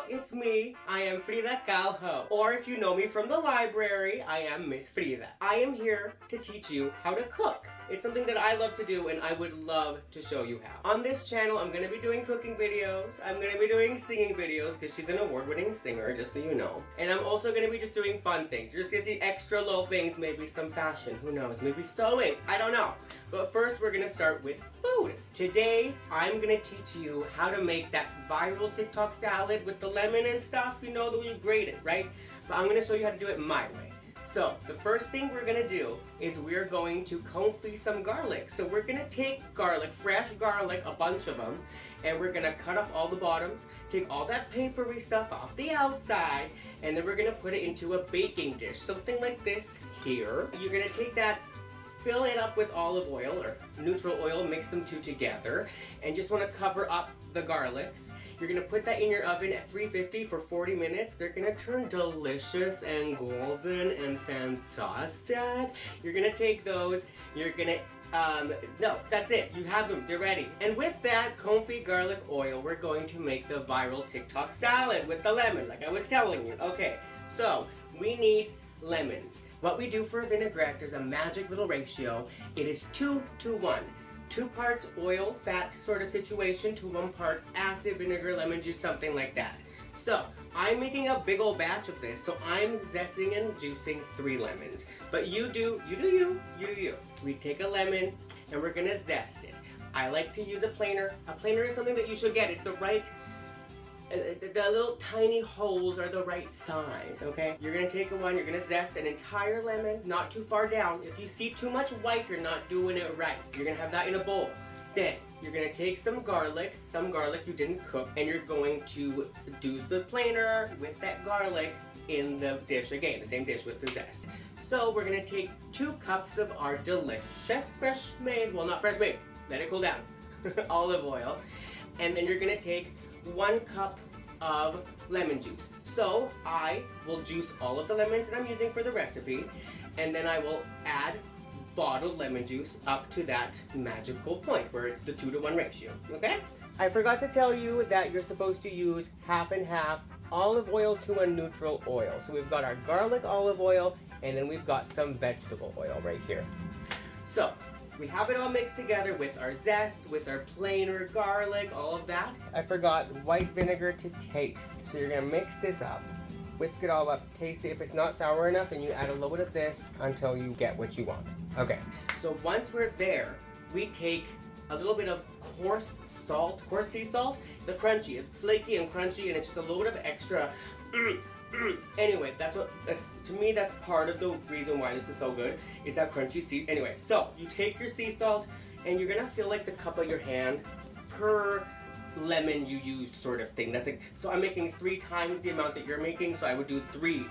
it's me. I am Frida Calho. Or if you know me from the library, I am Miss Frida. I am here to teach you how to cook. It's something that I love to do and I would love to show you how. On this channel, I'm gonna be doing cooking videos. I'm gonna be doing singing videos because she's an award-winning singer, just so you know. And I'm also gonna be just doing fun things. You're just gonna see extra little things, maybe some fashion, who knows, maybe sewing, I don't know. But first, we're gonna start with food. Today, I'm gonna teach you how to make that viral TikTok salad with the lemon and stuff, you know, the way you grate it, right? But I'm gonna show you how to do it my way. So, the first thing we're gonna do is we're going to confit some garlic. So we're gonna take garlic, fresh garlic, a bunch of them, and we're gonna cut off all the bottoms, take all that papery stuff off the outside, and then we're gonna put it into a baking dish, something like this here. You're gonna take that, fill it up with olive oil or neutral oil, mix them two together, and just want to cover up the garlics. You're going to put that in your oven at 350 for 40 minutes. They're going to turn delicious and golden and fantastic. You're going to take those, you're going to no, that's it. You have them. They're ready. And with that confit garlic oil, we're going to make the viral TikTok salad with the lemon, like I was telling you. Okay, so we need lemons. What we do for a vinaigrette, there's a magic little ratio. It is 2 to 1. 2 parts oil, fat sort of situation to 1 part acid, vinegar, lemon juice, something like that. So, I'm making a big old batch of this, so I'm zesting and juicing 3 lemons. But you do you. We take a lemon and we're gonna zest it. I like to use a planer. A planer is something that you should get. It's the right, the little tiny holes are the right size, okay? You're gonna take one, you're gonna zest an entire lemon, not too far down. If you see too much white, you're not doing it right. You're gonna have that in a bowl. Then, you're gonna take some garlic you didn't cook, and you're going to do the planer with that garlic in the dish again, the same dish with the zest. So, we're gonna take 2 cups of our delicious fresh made, well not fresh made, let it cool down, olive oil. And then you're gonna take 1 cup of lemon juice. So I will juice all of the lemons that I'm using for the recipe, and then I will add bottled lemon juice up to that magical point where it's the 2 to 1 ratio, okay? I forgot to tell you that you're supposed to use half and half olive oil to a neutral oil. So we've got our garlic olive oil, and then we've got some vegetable oil right here. So, we have it all mixed together with our zest, with our plainer garlic, all of that. I forgot white vinegar to taste. So you're gonna mix this up, whisk it all up, taste it. If it's not sour enough, then you add a little bit of this until you get what you want. Okay, so once we're there, we take a little bit of coarse salt, coarse sea salt, the crunchy, it's flaky and crunchy, and it's just a little bit of extra. Anyway, to me, that's part of the reason why this is so good, is that crunchy sea. Anyway, so you take your sea salt and you're gonna feel like the cup of your hand per lemon you used, sort of thing. That's like, so I'm making 3 times the amount that you're making, so I would do 3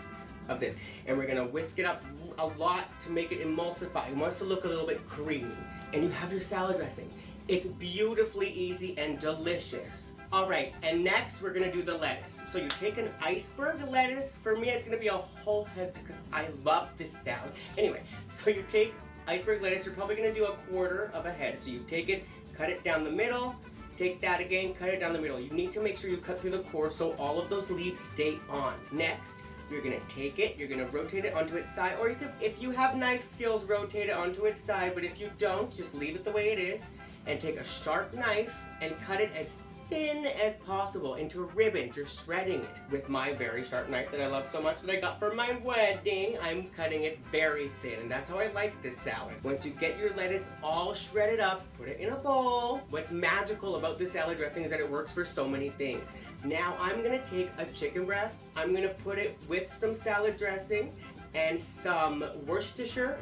of this. And we're gonna whisk it up a lot to make it emulsify. It wants to look a little bit creamy. And you have your salad dressing. It's beautifully easy and delicious. Alright, and next we're gonna do the lettuce. So you take an iceberg lettuce. For me, it's gonna be a whole head because I love this salad. Anyway, so you take iceberg lettuce, you're probably gonna do 1/4 of a head. So you take it, cut it down the middle, take that again, cut it down the middle. You need to make sure you cut through the core so all of those leaves stay on. Next, you're gonna take it, you're gonna rotate it onto its side, or you could, if you have knife skills, rotate it onto its side, but if you don't, just leave it the way it is, and take a sharp knife and cut it as thin as possible into ribbons. You're shredding it with my very sharp knife that I love so much that I got for my wedding. I'm cutting it very thin, and that's how I like this salad. Once you get your lettuce all shredded up, put it in a bowl. What's magical about this salad dressing is that it works for so many things. Now I'm gonna take a chicken breast, I'm gonna put it with some salad dressing and some Worcestershire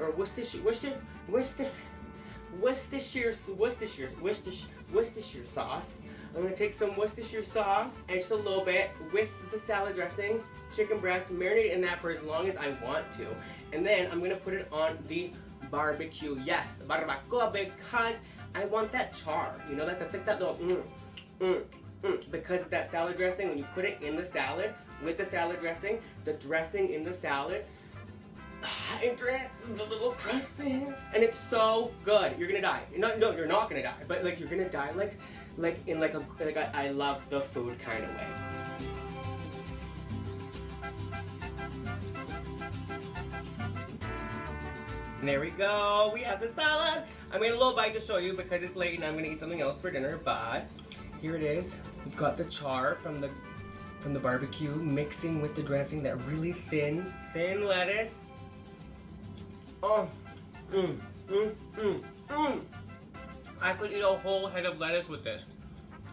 sauce. I'm gonna take some Worcestershire sauce and just a little bit with the salad dressing, chicken breast, marinate in that for as long as I want to. And then I'm gonna put it on the barbecue. Yes, barbacoa, because I want that char. You know, that's like that little because of that salad dressing. When you put it in the salad, with the salad dressing, the dressing in the salad hydrates the little crusts, and it's so good. You're gonna die. No, you're not gonna die, but like you're gonna die like in like a I love the food kind of way. And there we go. We have the salad. I made a little bite to show you because it's late and I'm gonna eat something else for dinner, but here it is. We've got the char from the barbecue mixing with the dressing, that really thin lettuce. Oh, I could eat a whole head of lettuce with this.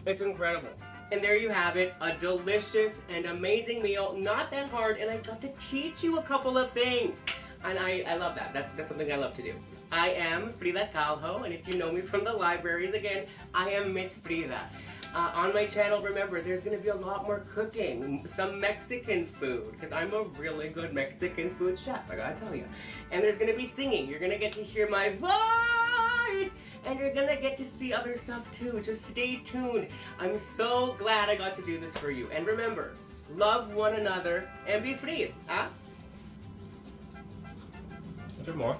It's incredible. And there you have it, a delicious and amazing meal, not that hard, and I got to teach you a couple of things. And I love that. That's something I love to do. I am Frida Calho, and if you know me from the libraries, again, I am Miss Frida. On my channel, remember, there's going to be a lot more cooking, some Mexican food, because I'm a really good Mexican food chef, I gotta tell you. And there's going to be singing. You're going to get to hear my voice, and you're going to get to see other stuff too. Just stay tuned. I'm so glad I got to do this for you. And remember, love one another and be free. Huh? Is there more?